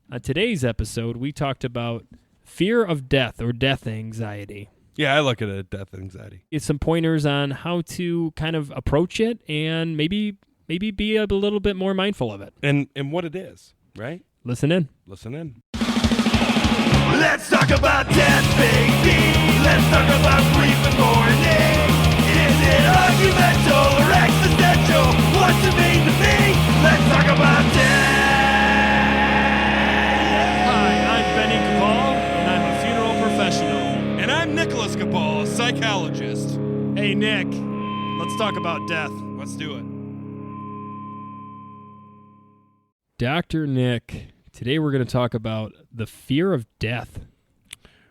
On today's episode, we talked about fear of death or death anxiety. Yeah, I look at it as death anxiety. It's some pointers on how to kind of approach it and maybe be a little bit more mindful of it. And what it is, right? Listen in. Listen in. Let's talk about death, baby. Let's talk about grief and mourning. Is it argumental or existential? What's it mean to me? Let's talk about death. Hi, I'm Benny Cabal, and I'm a funeral professional. And I'm Nicholas Cabal, a psychologist. Hey, Nick, let's talk about death. Let's do it. Dr. Nick, today we're going to talk about the fear of death.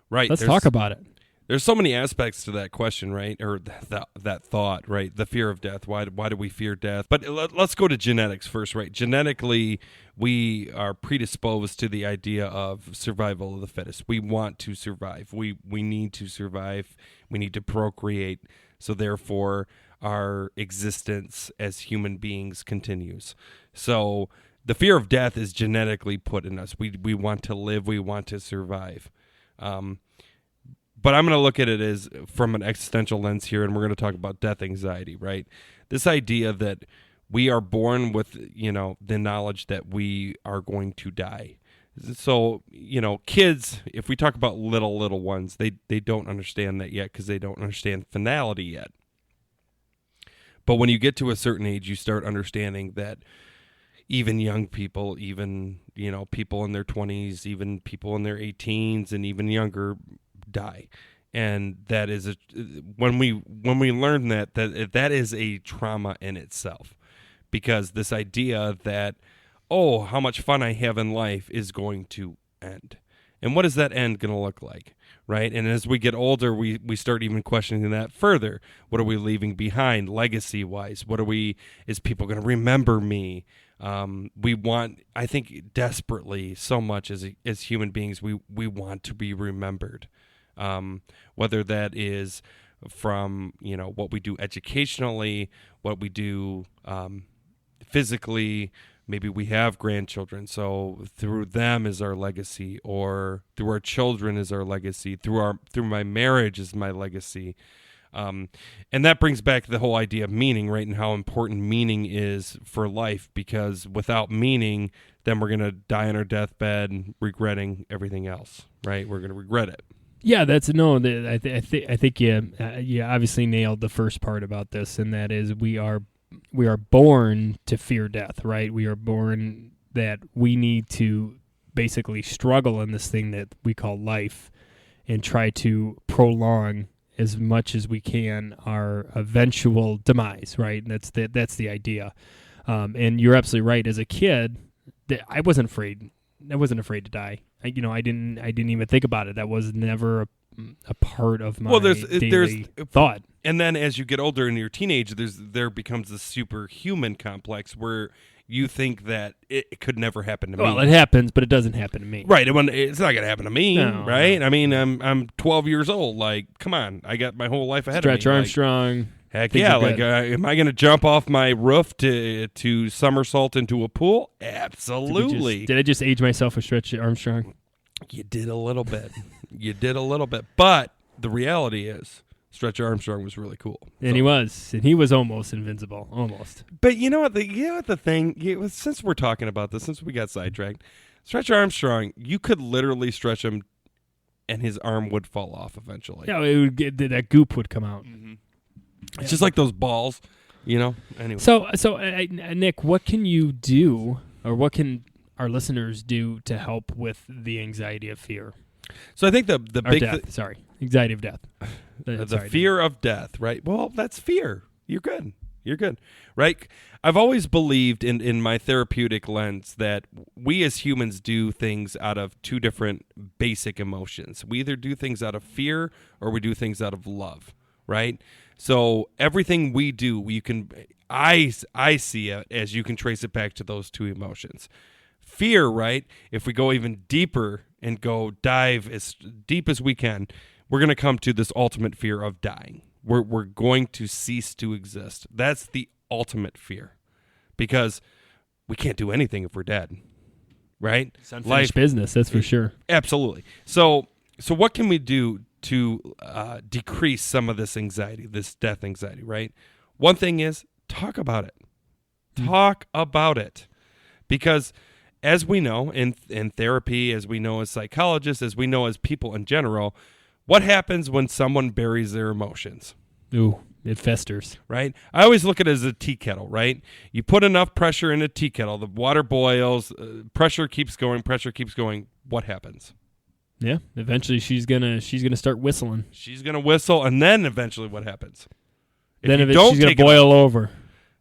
Right. Let's talk about it. There's so many aspects to that question, right? Or that thought, right? The fear of death. Why do we fear death? But let's go to genetics first, right? Genetically, we are predisposed to the idea of survival of the fittest. We want to survive. We need to survive. We need to procreate. So therefore, our existence as human beings continues. So the fear of death is genetically put in us. We want to live. We want to survive. But I'm going to look at it as from an existential lens here, and we're going to talk about death anxiety, right? This idea that we are born with, the knowledge that we are going to die. So, kids, if we talk about little ones, they don't understand that yet because they don't understand finality yet. But when you get to a certain age, you start understanding that even young people, even, people in their 20s, even people in their 18s and even younger die. And that is when we learn that is a trauma in itself, because this idea that, oh, how much fun I have in life is going to end. And what is that end going to look like, right? And as we get older, we start even questioning that further. What are we leaving behind legacy-wise? Is people going to remember me? We want, I think desperately so much as human beings, we want to be remembered. Whether that is from, what we do educationally, what we do physically. Maybe we have grandchildren, so through them is our legacy, or through our children is our legacy, through my marriage is my legacy. And that brings back the whole idea of meaning, right, and how important meaning is for life, because without meaning, then we're going to die on our deathbed regretting everything else, right? We're going to regret it. Yeah, I think you obviously nailed the first part about this, and that is we are born to fear death, right? We are born that we need to basically struggle in this thing that we call life and try to prolong as much as we can our eventual demise, right? And that's the idea. And you're absolutely right. As a kid, I wasn't afraid. I wasn't afraid to die. I didn't even think about it. That was never a part of my daily thought. And then as you get older in your teenage, there becomes this superhuman complex where you think that it could never happen to me. Well, it happens, but it doesn't happen to me. Right. It's not going to happen to me, No, right? no. I mean, I'm 12 years old. Like, come on. I got my whole life ahead Stretch of me. Armstrong. Heck yeah. Like, am I going to jump off my roof to somersault into a pool? Absolutely. Did I just age myself with Stretch Armstrong? You did a little bit. But the reality is, Stretch Armstrong was really cool. And he was almost invincible, almost. But you know what the thing, since we're talking about this, since we got sidetracked, Stretch Armstrong, you could literally stretch him and his arm would fall off eventually. Yeah, it would that goop would come out. Mm-hmm. It's just like those balls, anyway. So Nick, what can you do, or what can our listeners do to help with the anxiety of fear? So I think the big death, anxiety of death. The fear of death, right? Well, that's fear. You're good, right? I've always believed in my therapeutic lens that we as humans do things out of two different basic emotions. We either do things out of fear or we do things out of love, right? So everything we do, I see it as you can trace it back to those two emotions. Fear, right? If we go even deeper and dive as deep as we can, we're going to come to this ultimate fear of dying. We're going to cease to exist. That's the ultimate fear, because we can't do anything if we're dead, right? It's unfinished business, that's for sure. Absolutely. So what can we do to decrease some of this anxiety, this death anxiety, right? One thing is talk about it. Talk about it. Because as we know in therapy, as we know as psychologists, as we know as people in general, what happens when someone buries their emotions? Ooh, it festers. Right? I always look at it as a tea kettle, right? You put enough pressure in a tea kettle, the water boils, pressure keeps going. What happens? Yeah, eventually she's gonna start whistling. She's gonna whistle, and then eventually what happens? She's gonna boil over.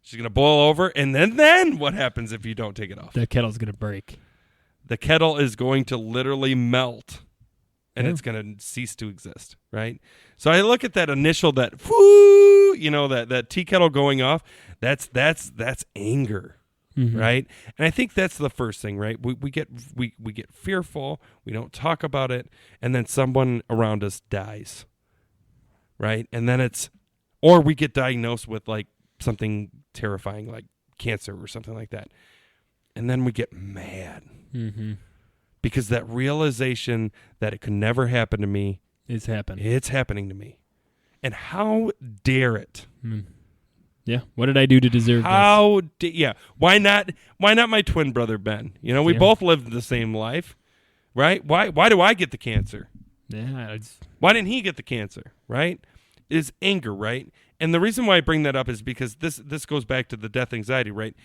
She's gonna boil over, and then what happens if you don't take it off? That kettle's gonna break. The kettle is going to literally melt, and it's gonna cease to exist, right? So I look at that initial, that tea kettle going off. That's anger. Mm-hmm. Right? And I think that's the first thing, right? We get fearful, we don't talk about it, and then someone around us dies. Right? And then or we get diagnosed with like something terrifying like cancer or something like that. And then we get mad. Mm-hmm. Because that realization that it could never happen to me, it's happening to me. And how dare it? Yeah. What did I do to deserve this? Yeah. Why not my twin brother Ben? We both lived the same life, right? Why do I get the cancer? Yeah. Why didn't he get the cancer, right? Is anger, right? And the reason why I bring that up is because this goes back to the death anxiety, right?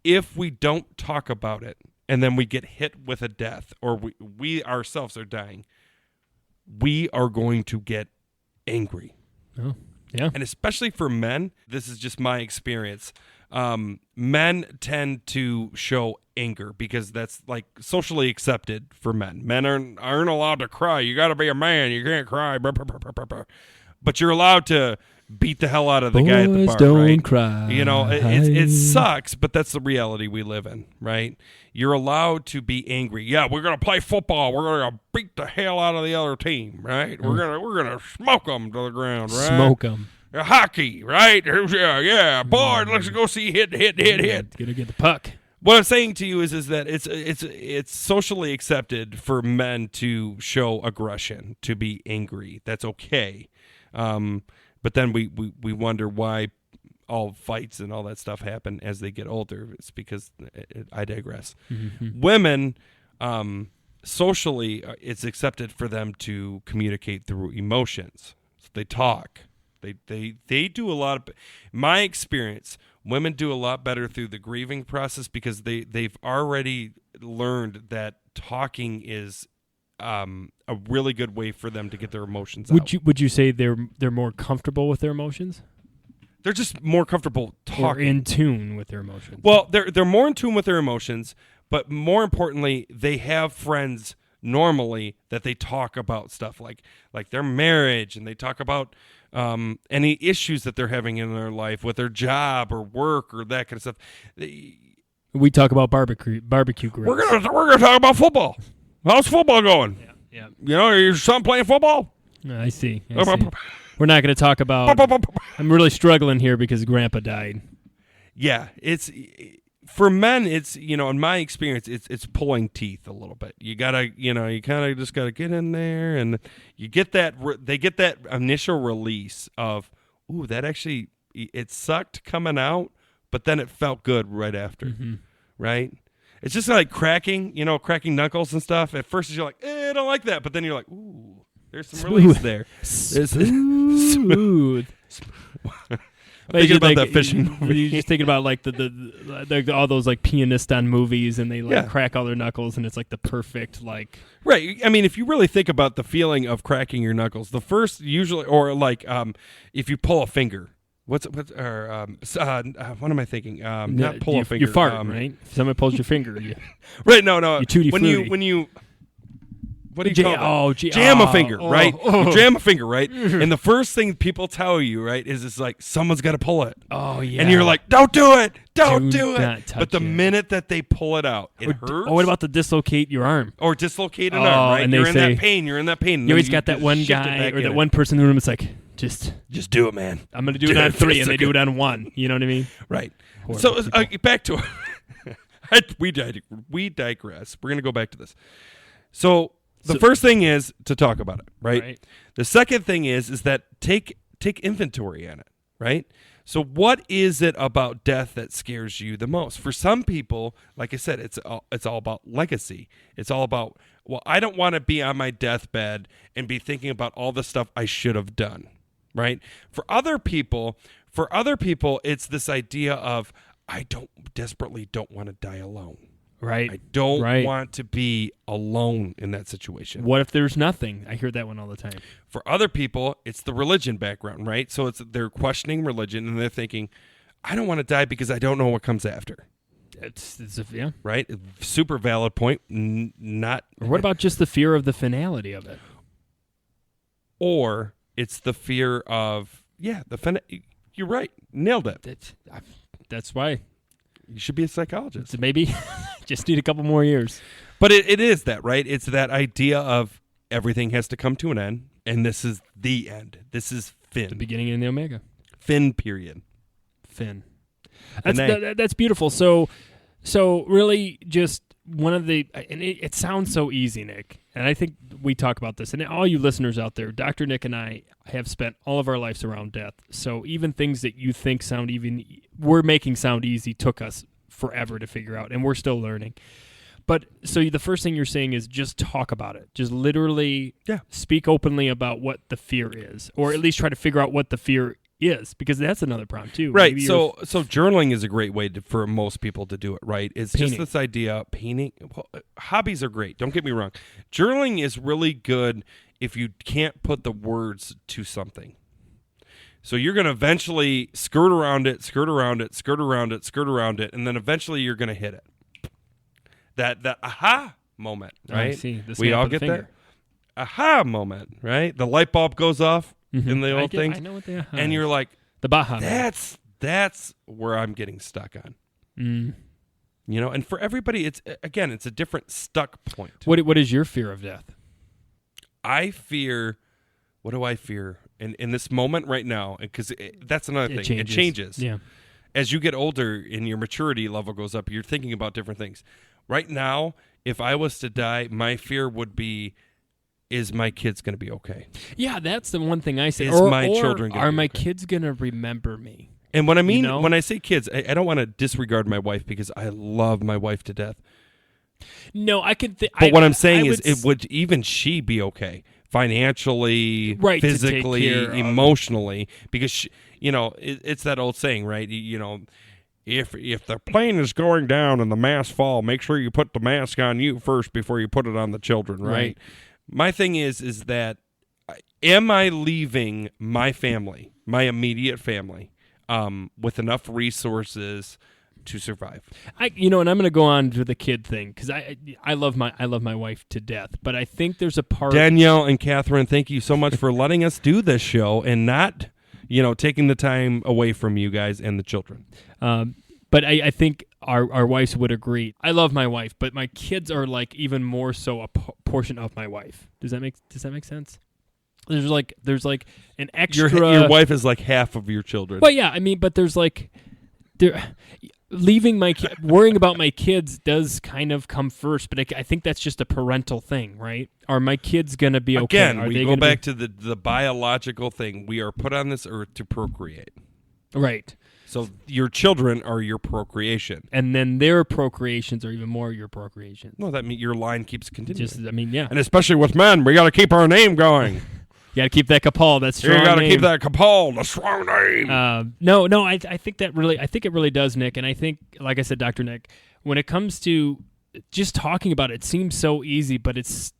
If we don't talk about it and then we get hit with a death or we ourselves are dying, we are going to get angry. Oh. Yeah. And especially for men, this is just my experience. Men tend to show anger because that's like socially accepted for men. Men aren't allowed to cry. You got to be a man. You can't cry. But you're allowed to beat the hell out of the guy at the bar, don't right? cry. It sucks, but that's the reality we live in, right? You're allowed to be angry. Yeah, we're gonna play football. We're gonna beat the hell out of the other team, right? We're gonna smoke them to the ground, right? Smoke them. Hockey, right? Yeah. Boy, let's go see hit. Gonna get the puck. What I'm saying to you is that it's socially accepted for men to show aggression, to be angry. That's okay. But then we wonder why all fights and all that stuff happen as they get older. It's because I digress. Mm-hmm. Women, socially, it's accepted for them to communicate through emotions. So they talk. They do a lot of. My experience, women do a lot better through the grieving process because they've already learned that talking is a really good way for them to get their emotions out. Would you say they're more comfortable with their emotions? They're just more comfortable talking. Or in tune with their emotions. Well, they're more in tune with their emotions, but more importantly, they have friends normally that they talk about stuff like their marriage, and they talk about any issues that they're having in their life with their job or work or that kind of stuff. We talk about barbecue grills. We're gonna talk about football. How's football going? Yeah. Your son playing football? I see. We're not going to talk about. I'm really struggling here because Grandpa died. Yeah, it's for men. It's in my experience, it's pulling teeth a little bit. You gotta, you kind of just gotta get in there, and you get that. They get that initial release of, ooh, that actually it sucked coming out, but then it felt good right after, right? It's just like cracking knuckles and stuff. At first, you're like, I don't like that, but then you're like, ooh, there's some release there. Smooth. Thinking about that fishing movie. You're just thinking about like the all those like pianists on movies, and they crack all their knuckles, and it's like the perfect like. Right. I mean, if you really think about the feeling of cracking your knuckles, the first usually, or like if you pull a finger. What am I thinking? Not pull a finger. You fart, right? If somebody pulls your finger, right? No. You tutti frutti. When you what do you call it? Jam a finger, right? You jam a finger, right? And the first thing people tell you, right, is it's like someone's got to pull it. Oh yeah. And you're like, don't do it, don't do not it. touch But the it. minute that they pull it out, it hurts. Oh, what about the dislocate your arm? Or dislocate an arm, right? And You're they in say, that pain. You're in that pain. You always got that one guy or that one person in the room. It's like, just do it, man. I'm going to do it on 3, and they do it on 1. You know what I mean? Right. Horrible So people. back to we digress. We're going to go back to this. So the first thing is to talk about it, right? The second thing is that take inventory on it, right? So what is it about death that scares you the most? For some people, like I said, it's all about legacy. It's all about, well, I don't want to be on my deathbed and be thinking about all the stuff I should have done, right? For other people, it's this idea of I desperately don't want to die alone. Right. I don't want to be alone in that situation. What if there's nothing? I hear that one all the time. For other people, it's the religion background, right? So they're questioning religion and they're thinking, I don't want to die because I don't know what comes after. Yeah. Right? Super valid point. Or what about just the fear of the finality of it? Or it's the fear of, you're right. Nailed it. That's why. You should be a psychologist. So maybe just need a couple more years. But it is that, right? It's that idea of everything has to come to an end, and this is the end. This is Finn. The beginning and the Omega. Finn, period. Finn. That's beautiful. So really just one of the, and it sounds so easy, Nick, and I think we talk about this, and all you listeners out there, Dr. Nick and I have spent all of our lives around death, so even things that you think we're making sound easy took us forever to figure out, and we're still learning. But so the first thing you're saying is just talk about it. Just literally speak openly about what the fear is, or at least try to figure out what the fear is, because that's another problem too. Right. So journaling is a great way for most people to do it, right? It's painting. Just this idea, painting. Well, hobbies are great. Don't get me wrong. Journaling is really good if you can't put the words to something. So you're going to eventually skirt around it, and then eventually you're going to hit it. That aha moment, right? I see. We all get that aha moment, right? The light bulb goes off. In the old things. I know what they are. And you're like, the Baja. That's where I'm getting stuck on. You know, and for everybody, it's a different stuck point. What is your fear of death? What do I fear in this moment right now? Because that's another thing. It changes. Yeah. As you get older and your maturity level goes up, you're thinking about different things. Right now, if I was to die, my fear would be, is my kids going to be okay? Yeah, that's the one thing I say. Is my children going to be are my okay? kids going to remember me? And what I mean, when I say kids, I don't want to disregard my wife because I love my wife to death. No, I could. But what I'm saying is, would even she be okay financially, right, physically, emotionally? Because it's that old saying, right? If the plane is going down and the mask fall, make sure you put the mask on you first before you put it on the children, right? My thing is that am I leaving my family, my immediate family, with enough resources to survive? And I'm going to go on to the kid thing because I love my wife to death, but I think there's a part. Danielle and Catherine, thank you so much for letting us do this show and not, taking the time away from you guys and the children. But I think our wives would agree. I love my wife, but my kids are like even more so a portion of my wife. Does that make sense? There's like an extra. Your wife is like half of your children. Well, yeah, I mean, but there's leaving worrying about my kids does kind of come first, but I think that's just a parental thing, right? Are my kids gonna be okay? Again, we go back to the biological thing. We are put on this earth to procreate, right? So your children are your procreation. And then their procreations are even more your procreations. No, that means your line keeps continuing. Yeah. And especially with men, we got to keep our name going. You got to keep that Kapal, that strong name. You got to keep that Kapal, the strong name. No, I think it really does, Nick. And I think, like I said, Dr. Nick, when it comes to just talking about it, it seems so easy, but it's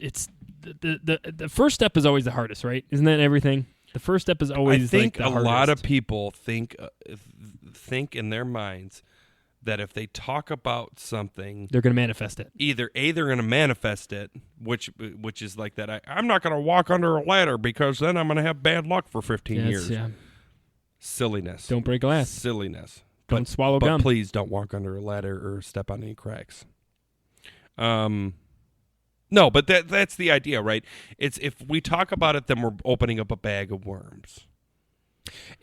the first step is always the hardest, right? Isn't that everything? The first step is always I think like the a hardest. lot of people think in their minds that if they talk about something, they're going to manifest it. Either they're going to manifest it, which is like that. I'm not going to walk under a ladder because then I'm going to have bad luck for 15 years. Yeah. Silliness. Don't break glass. Silliness. Don't swallow gum. But please don't walk under a ladder or step on any cracks. No, but that's the idea, right? It's if we talk about it, then we're opening up a bag of worms.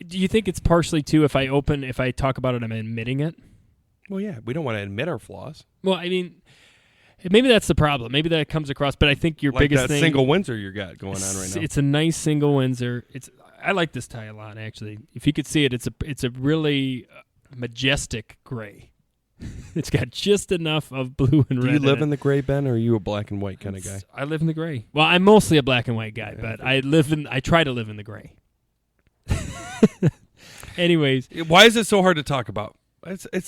Do you think it's partially too if I talk about it, I'm admitting it? Well, yeah, we don't want to admit our flaws. Well, I mean, maybe that's the problem. Maybe that comes across, but I think your Like biggest that thing, single Windsor you got going on right now. It's a nice single Windsor. I like this tie a lot, actually. If you could see it, it's a really majestic gray. It's got just enough of blue and Do red. you live in in the gray, Ben, or are you a black and white kind of guy? I live in the gray. Well, I'm mostly a black and white guy, Yeah, but I try to live in the gray. Anyways, Why is it so hard to talk about?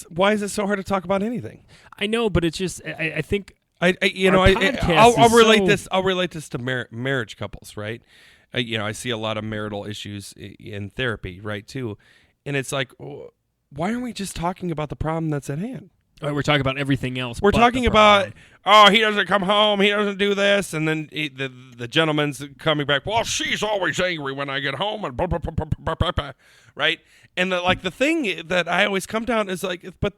Why is it so hard to talk about anything? I know, but it's just I think I'll podcast relate is this. I'll relate this to marriage couples, right? I see a lot of marital issues in therapy, right? Too, and it's like, why aren't we just talking about the problem that's at hand? we're talking about everything else. We're but talking the about, problem. he doesn't come home, he doesn't do this, and then the gentleman's coming back. Well, she's always angry when I get home, and blah, blah, blah, blah, blah, blah, blah, right? And the thing that I always come down is like, but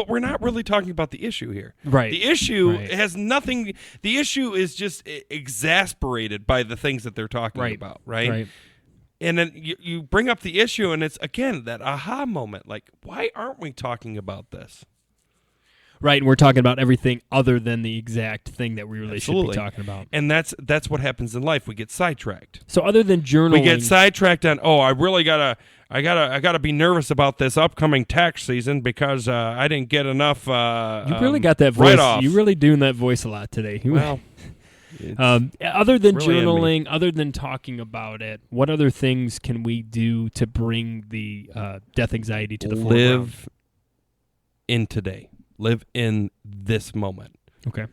we're not really talking about the issue here. Right. The issue Right. has nothing. The issue is just exasperated by the things that they're talking about, right? Right. And then you bring up the issue, and it's again that aha moment. Like, why aren't we talking about this? Right, and we're talking about everything other than the exact thing that we really should Absolutely. be talking about. And that's what happens in life. We get sidetracked. So other than journaling, We get sidetracked on. Oh, I really gotta be nervous about this upcoming tax season because I didn't get enough. you really got that voice. write-off. You really doing that voice a lot today. Well, other than really in me. journaling, other than talking about it, what other things can we do to bring the death anxiety to the foreground? live in today. Live in this moment. Okay.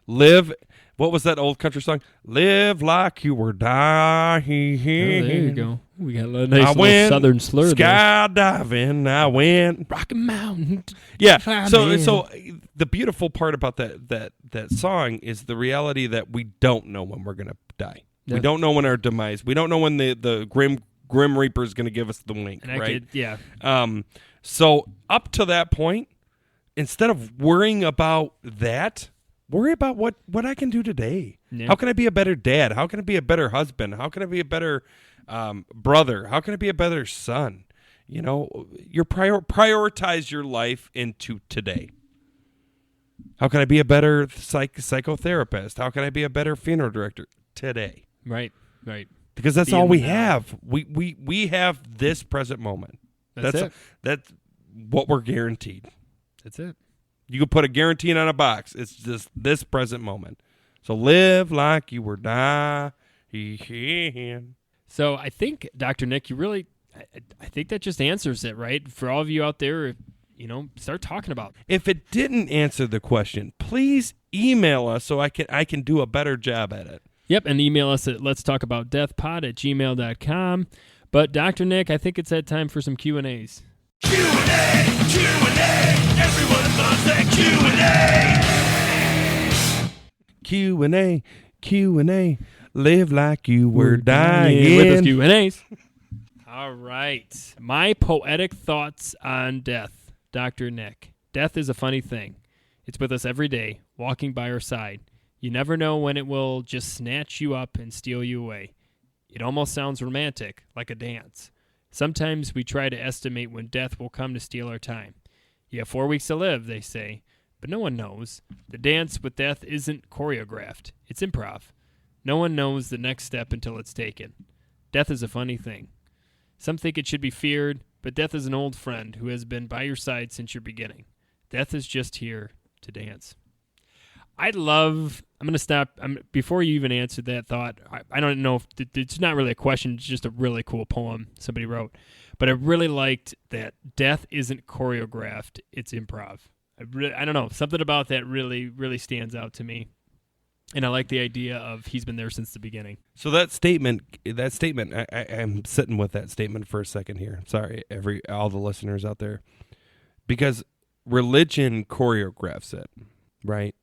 Live. What was that old country song? Live like you were dying. Oh, there you go. We got a nice I little went southern slur there. skydiving. I went. Rocky Mountain. Yeah. Climbing. So the beautiful part about that song is the reality that we don't know when we're gonna die. Yeah. We don't know when our demise. We don't know when the grim reaper is gonna give us the wink. And I right. could, yeah. So up to that point, instead of worrying about that, worry about what I can do today. Yeah. How can I be a better dad? How can I be a better husband? How can I be a better brother? How can I be a better son? You know, prioritize your life into today. How can I be a better psychotherapist? How can I be a better funeral director today? Right. Because that's Be all in we the now. have. We have this present moment. That's That's what we're guaranteed. That's it. You could put a guarantee on a box. It's just this present moment. So live like you were dying. So I think, Dr. Nick, you really, I think that just answers it, right? For all of you out there, start talking about it. If it didn't answer the question, please email us so I can do a better job at it. Yep, and email us at let'stalkaboutdeathpod@gmail.com. But Dr. Nick, I think it's that time for some Q&As. Q&A, everyone loves that Q&A. Q&A. Live like you were dying. With us Q&As. All right. My poetic thoughts on death, Dr. Nick. Death is a funny thing. It's with us every day, walking by our side. You never know when it will just snatch you up and steal you away. It almost sounds romantic, like a dance. Sometimes we try to estimate when death will come to steal our time. You have 4 weeks to live, they say, but no one knows. The dance with death isn't choreographed. It's improv. No one knows the next step until it's taken. Death is a funny thing. Some think it should be feared, but death is an old friend who has been by your side since your beginning. Death is just here to dance. I'm going to stop. Before you even answered that thought, I don't know if it's not really a question, it's just a really cool poem somebody wrote. But I really liked that death isn't choreographed, it's improv. I don't know, something about that really, really stands out to me. And I like the idea of he's been there since the beginning. So that statement, I'm sitting with that statement for a second here. Sorry, all the listeners out there. Because religion choreographs it, right?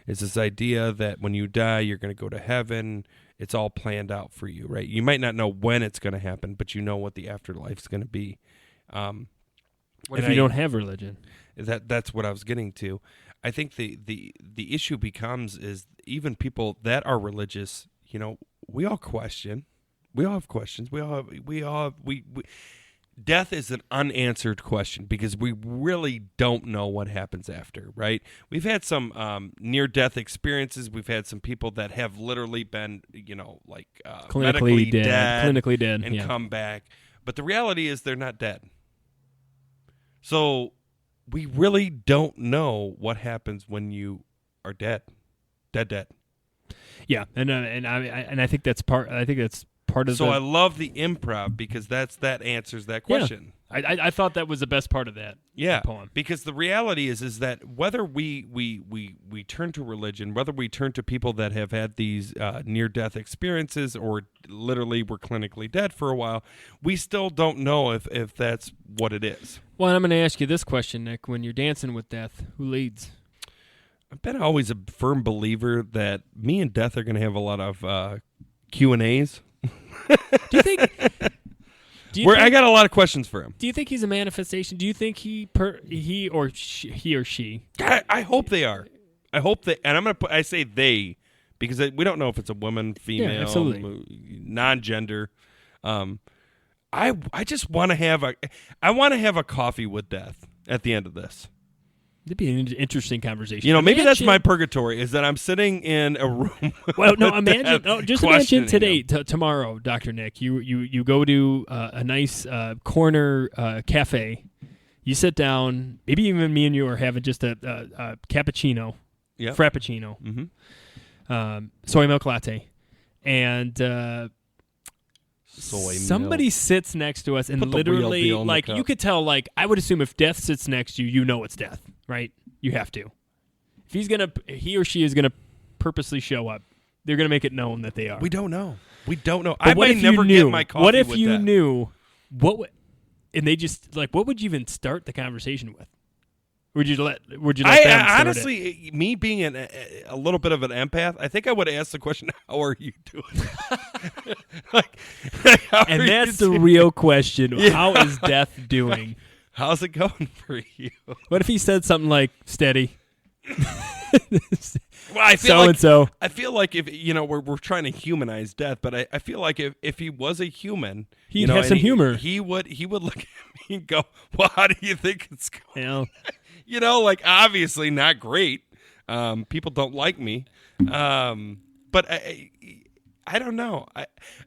It's this idea that when you die, you're going to go to heaven. It's all planned out for you, right? You might not know when it's going to happen, but you know what the afterlife's going to be. What if you don't have religion? That's what I was getting to. I think the issue becomes is even people that are religious, we all question. We all have questions. We death is an unanswered question because we really don't know what happens after, right? We've had some near-death experiences. We've had some people that have literally been, medically clinically dead, and come back. But the reality is they're not dead. So we really don't know what happens when you are dead. Dead. Yeah, and I think that's part. I think that's part of. So I love the improv because that answers that question. Yeah. I thought that was the best part of that. Poem. Because the reality is that whether we turn to religion, whether we turn to people that have had these near-death experiences, or literally were clinically dead for a while, we still don't know if that's what it is. Well, I'm going to ask you this question, Nick: when you're dancing with death, who leads? I've been always a firm believer that me and Death are going to have a lot of Q&As. Do you think? I got a lot of questions for him. Do you think he's a manifestation? Do you think he or she? I hope they are. I hope that, and I say they because we don't know if it's a woman, female, non-gender. I just want to have a coffee with Death at the end of this. It'd be an interesting conversation. Maybe that's my purgatory, is that I'm sitting in a room. Well, no, imagine today, tomorrow, Dr. Nick, you go to a nice corner cafe. You sit down. Maybe even me and you are having just a cappuccino, frappuccino, soy milk latte, and somebody sits next to us and literally, you could tell, I would assume if Death sits next to you, it's Death, right? You have to. If he or she is gonna purposely show up, they're gonna make it known that they are. We don't know. But I might never get my coffee. What if with you Death. knew? And they just what would you even start the conversation with? Would you let them start honestly, it? Me being a little bit of an empath, I think I would ask the question, "How are you doing?" And that's the real question. Yeah. How is Death doing? How's it going for you? What if he said something like "steady"? Well, I feel so and so. I feel like if we're trying to humanize Death, but I feel like if he was a human, he'd have some humor. He would look at me and go, "Well, how do you think it's going?" Yeah. Obviously not great. People don't like me. But I don't know.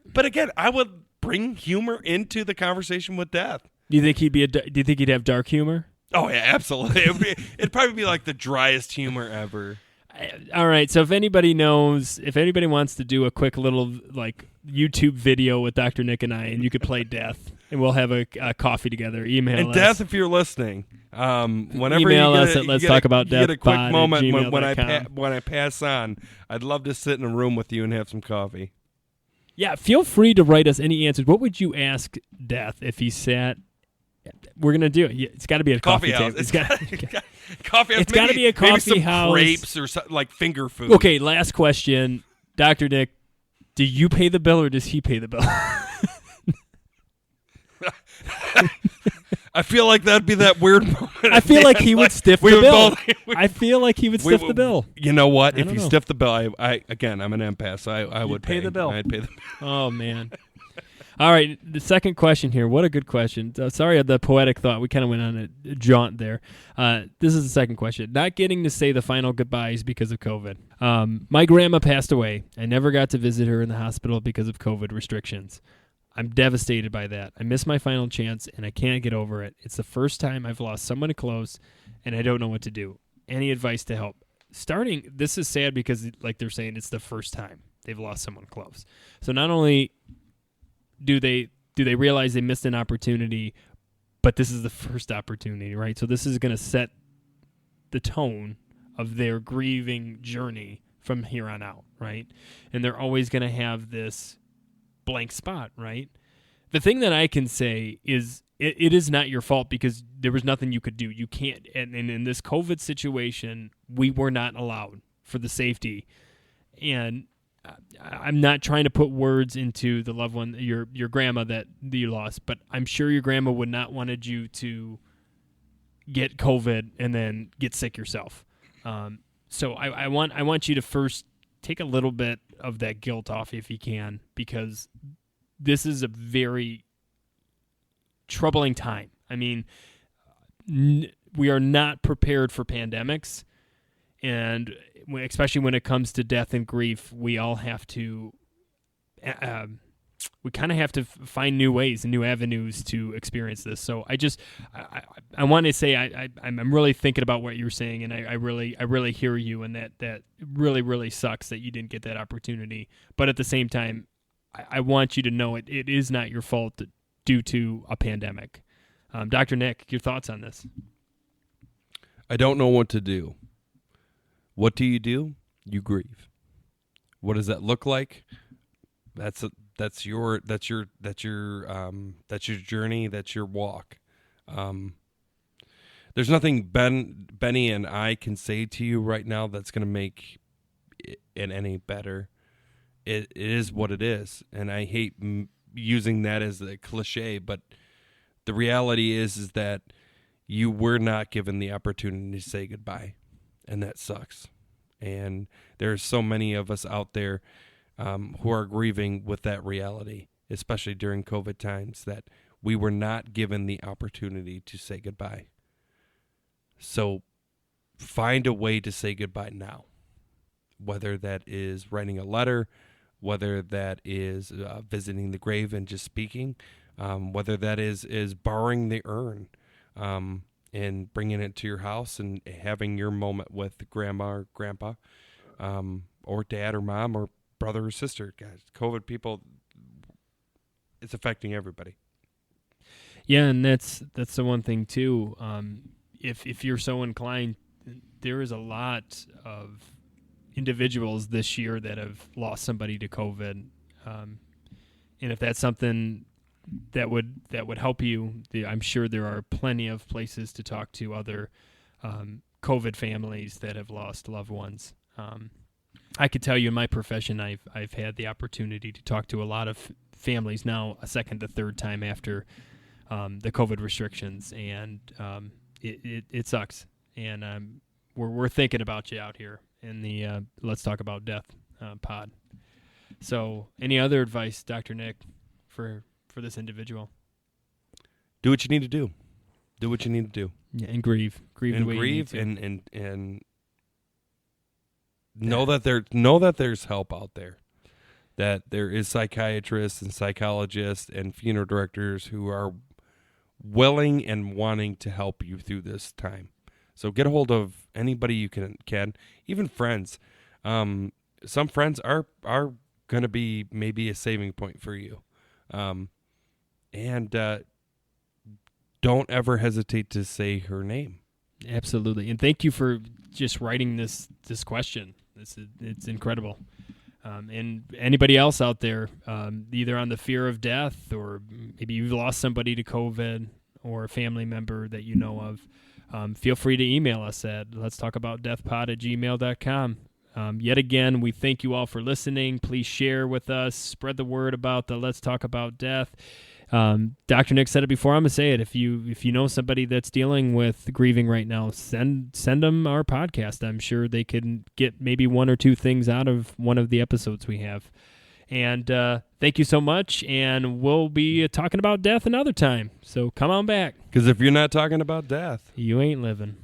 But again, I would bring humor into the conversation with Death. Do you think he'd have dark humor? Oh yeah, absolutely. It'd probably be like the driest humor ever. All right. So if anybody wants to do a quick little YouTube video with Dr. Nick and I, and you could play Death, and we'll have a coffee together. Email us. And Death, if you're listening, whenever email us at Let's Talk About Death. Get a quick moment when I pass on. I'd love to sit in a room with you and have some coffee. Yeah, feel free to write us any answers. What would you ask Death if he sat? We're gonna do it. It's got to be a coffee house. It's got coffee house. It's got to be a coffee maybe some house. Grapes or something, like finger food. Okay, last question, Dr. Nick. Do you pay the bill or does he pay the bill? I feel like that'd be that weird moment. I feel like he would stiff the bill. I feel like he would stiff the bill. You know what? If you stiff the bill, I'm an empath, so I would pay the bill. I'd pay the bill. Oh man. All right, the second question here. What a good question. Sorry, the poetic thought. We kind of went on a jaunt there. This is the second question. Not getting to say the final goodbyes because of COVID. My grandma passed away. I never got to visit her in the hospital because of COVID restrictions. I'm devastated by that. I missed my final chance, and I can't get over it. It's the first time I've lost someone close, and I don't know what to do. Any advice to help? This is sad because, like they're saying, it's the first time they've lost someone close. So not only do they realize they missed an opportunity, but this is the first opportunity, right? So this is going to set the tone of their grieving journey from here on out, right? And they're always going to have this blank spot, right? The thing that I can say is it is not your fault because there was nothing you could do. You can't, and in this COVID situation, we were not allowed for the safety. And I'm not trying to put words into the loved one, your grandma that you lost, but I'm sure your grandma would not wanted you to get COVID and then get sick yourself. So I want you to first take a little bit of that guilt off if you can, because this is a very troubling time. I mean, we are not prepared for pandemics, and especially when it comes to death and grief, we all have to. We kind of have to find new ways and new avenues to experience this. So I want to say I'm really thinking about what you're saying, and I really hear you, and that really sucks that you didn't get that opportunity. But at the same time, I want you to know it is not your fault due to a pandemic. Dr. Nick, your thoughts on this? I don't know what to do. What do? You grieve. What does that look like? That's your journey. That's your walk. There's nothing Benny and I can say to you right now that's going to make it any better. It is what it is, and I hate using that as a cliche, but the reality is that you were not given the opportunity to say goodbye, and that sucks. And there's so many of us out there who are grieving with that reality, especially during COVID times, that we were not given the opportunity to say goodbye. So find a way to say goodbye now, whether that is writing a letter, whether that is visiting the grave and just speaking, whether that is borrowing the urn and bringing it to your house and having your moment with grandma or grandpa, or dad or mom or brother or sister. Guys, COVID people, it's affecting everybody. Yeah, and that's the one thing too. If you're so inclined, there is a lot of individuals this year that have lost somebody to COVID, and if that's something that would help you, I'm sure there are plenty of places to talk to other COVID families that have lost loved ones. I could tell you in my profession, I've had the opportunity to talk to a lot of families now, a second to third time after the COVID restrictions, and it sucks. And we're thinking about you out here in the Let's Talk About Death pod. So, any other advice, Dr. Nick, for this individual? Do what you need to do. Do what you need to do. Yeah, and grieve and the way grieve you need to. and know that there's help out there. That there is psychiatrists and psychologists and funeral directors who are willing and wanting to help you through this time. So get a hold of anybody you can, even friends. Some friends are going to be maybe a saving point for you. And don't ever hesitate to say her name. Absolutely. And thank you for just writing this question. It's incredible. And anybody else out there, either on the fear of death, or maybe you've lost somebody to COVID, or a family member that you know of, feel free to email us at letstalkaboutdeathpod@gmail.com. Yet again, we thank you all for listening. Please share with us. Spread the word about the Let's Talk About Death. Dr. Nick said it before. I'm going to say it. If you know somebody that's dealing with grieving right now, send them our podcast. I'm sure they can get maybe one or two things out of one of the episodes we have. And thank you so much. And we'll be talking about death another time. So come on back. Because if you're not talking about death, you ain't living.